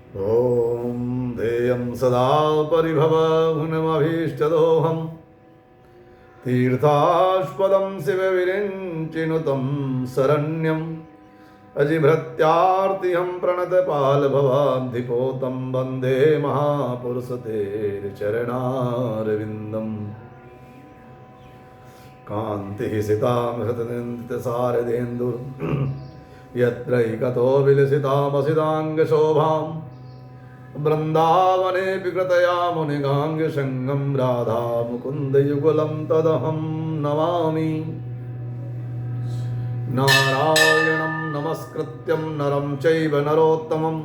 ॐ ध्येयं सदा परिभवघ्नमभीष्टदोहं तीर्थास्पदं शिवविरिञ्चिनुतं शरण्यम् अजिभृत्यार्तिहं प्रणतपालभवाब्धिपोतं वन्दे महापुरुषते चरणारविन्दम् कान्तिः सितां हृतनिन्दितसारदेन्दुर् यत्रैकतो विलसितामसिताङ्गशोभां वृन्दावनेऽपि कृतया मुनिगाङ्गशङ्गं राधा मुकुन्दयुगलं तदहं नमामि नारायणं नमस्कृत्यं नरं चैव नरोत्तमं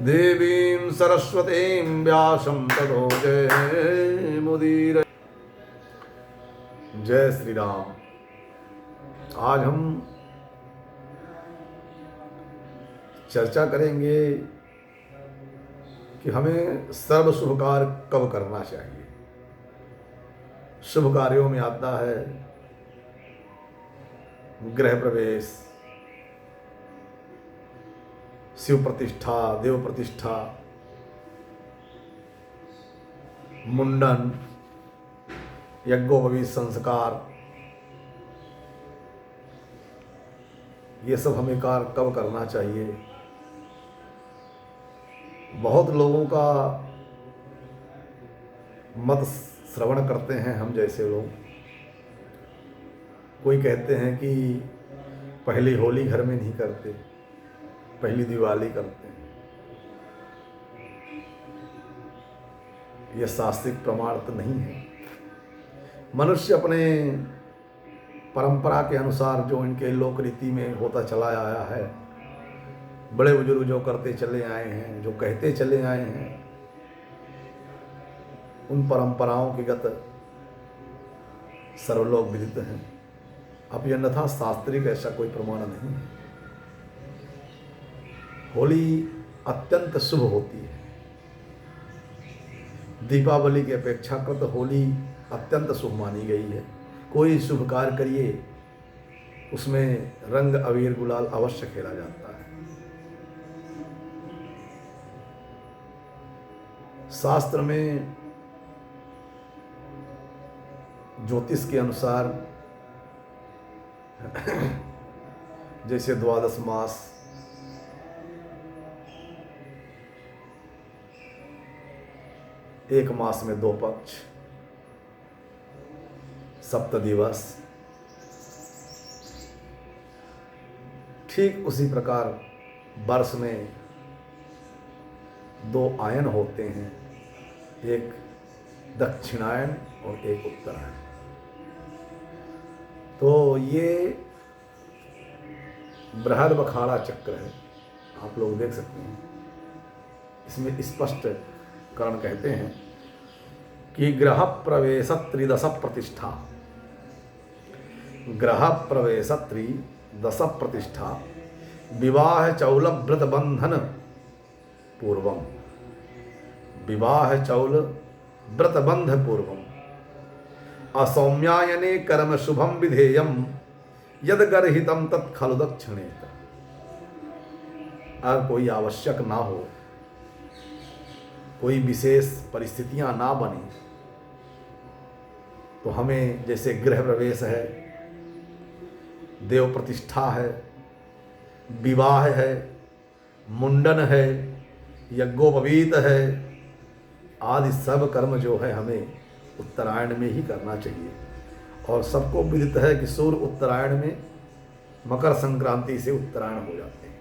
देवीं सरस्वतीं व्यासं ततो जयमुदीरये। जय श्री राम। आज हम चर्चा करेंगे कि हमें सर्व शुभ कार्य कब करना चाहिए। शुभ कार्यों में आता है गृह प्रवेश, शिव प्रतिष्ठा, देव प्रतिष्ठा, मुंडन, यज्ञोपवीत संस्कार। ये सब हमें कार्य कब करना चाहिए। बहुत लोगों का मत श्रवण करते हैं हम जैसे लोग। कोई कहते हैं कि पहली होली घर में नहीं करते, पहली दिवाली करते हैं। यह शास्त्रिक प्रमाण तो नहीं है। मनुष्य अपने परंपरा के अनुसार जो इनके लोक रीति में होता चला आया है, बड़े बुजुर्ग जो करते चले आए हैं, जो कहते चले आए हैं, उन परंपराओं के गत सर्वलोक विदित हैं। अब यह अन्यथा शास्त्रिक ऐसा कोई प्रमाण नहीं है। होली अत्यंत शुभ होती है। दीपावली की अपेक्षाकृत होली अत्यंत शुभ मानी गई है। कोई शुभ कार्य करिए, उसमें रंग अबीर गुलाल अवश्य खेला जाता है। शास्त्र में ज्योतिष के अनुसार जैसे द्वादश मास, एक मास में 2 पक्ष, सप्त दिवस, ठीक उसी प्रकार वर्ष में 2 आयन होते हैं, एक दक्षिणायन और एक उत्तरायण। तो ये बृहद बखाड़ा चक्र है, आप लोग देख सकते हैं। इसमें स्पष्ट करण कहते हैं कि ग्रह प्रवेश त्रिदश प्रतिष्ठा, ग्रह प्रवेश त्रिदश प्रतिष्ठा, विवाह चौल व्रत बंधन पूर्वम, विवाह चौल व्रत बंध पूर्वम, असौम्यायने कर्म शुभम विधेयम यद गर्हितम तत्खलु दक्षिणेत। अगर कोई आवश्यक ना हो, कोई विशेष परिस्थितियां ना बनी, तो हमें जैसे गृह प्रवेश है, देव प्रतिष्ठा है, विवाह है, मुंडन है, यज्ञोपवीत है, आदि सब कर्म जो है हमें उत्तरायण में ही करना चाहिए। और सबको विदित है कि सूर्य उत्तरायण में मकर संक्रांति से उत्तरायण हो जाते हैं,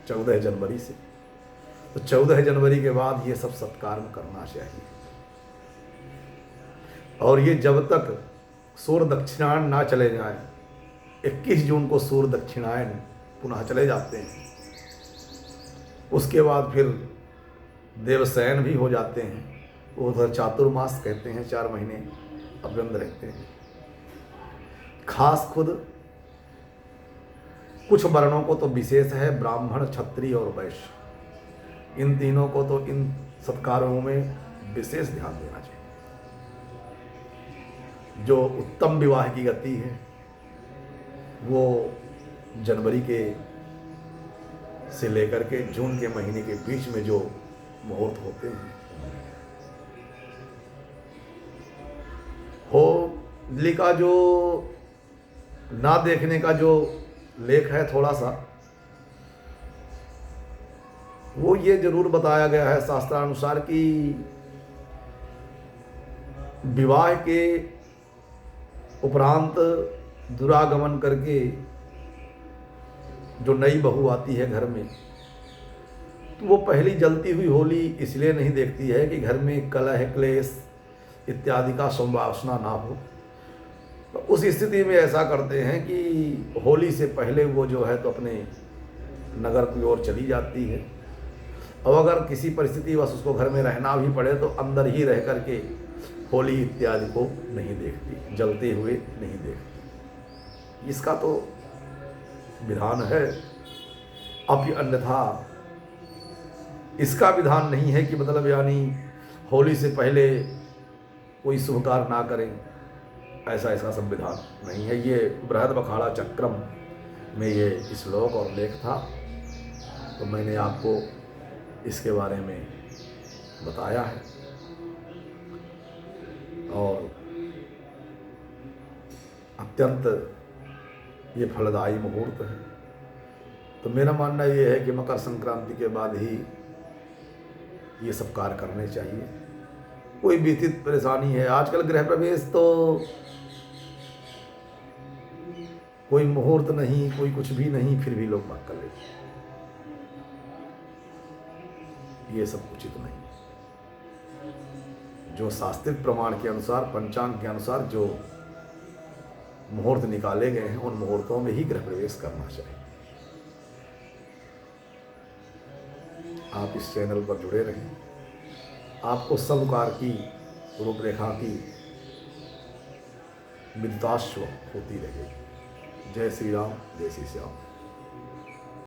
14 जनवरी से। तो 14 जनवरी के बाद ये सब सत्कर्म करना चाहिए। और ये जब तक सूर्य दक्षिणायन ना चले जाएं, 21 जून को सूर्य दक्षिणायन पुनः चले जाते हैं, उसके बाद फिर देवशयन भी हो जाते हैं। वो उधर चातुर्मास कहते हैं, 4 महीने अवरुद्ध रहते हैं। खास खुद कुछ वर्णों को तो विशेष है, ब्राह्मण, क्षत्रिय और वैश्य, इन तीनों को तो इन सत्कारों में विशेष ध्यान देना चाहिए। जो उत्तम विवाह की गति है वो जनवरी के से लेकर के जून के महीने के बीच में जो मुहूर्त होते हैं, होली का जो ना देखने का जो लेख है थोड़ा सा, वो ये जरूर बताया गया है शास्त्रानुसार कि विवाह के उपरांत दुरागमन करके जो नई बहू आती है घर में, तो वो पहली जलती हुई होली इसलिए नहीं देखती है कि घर में कलह क्लेश इत्यादि का संवासना ना हो। तो उस स्थिति में ऐसा करते हैं कि होली से पहले वो जो है तो अपने नगर की ओर चली जाती है, और अगर किसी परिस्थिति बस उसको घर में रहना भी पड़े तो अंदर ही रह करके होली इत्यादि को नहीं देखती, जलते हुए नहीं देखती। इसका तो विधान है। अब अन्यथा इसका विधान नहीं है कि मतलब यानी होली से पहले कोई शुभ कार्य ना करें, ऐसा इसका संविधान नहीं है। ये बृहद बखाड़ा चक्रम में ये श्लोक और लेख था, तो मैंने आपको इसके बारे में बताया है। और अत्यंत ये फलदायी मुहूर्त है। तो मेरा मानना ये है कि मकर संक्रांति के बाद ही ये सब कार्य करने चाहिए। कोई व्यतीत परेशानी है, आजकल गृह प्रवेश तो कोई मुहूर्त नहीं, कोई कुछ भी नहीं, फिर भी लोग बात कर लेते हैं। ये सब उचित नहीं। जो शास्त्रिक प्रमाण के अनुसार, पंचांग के अनुसार जो मुहूर्त निकाले गए हैं, उन मुहूर्तों में ही गृह प्रवेश करना चाहिए। आप इस चैनल पर जुड़े रहें, आपको सब कार्य की रूपरेखा की विदिताश्व होती रहेगी। जय श्री राम, जय श्री श्याम।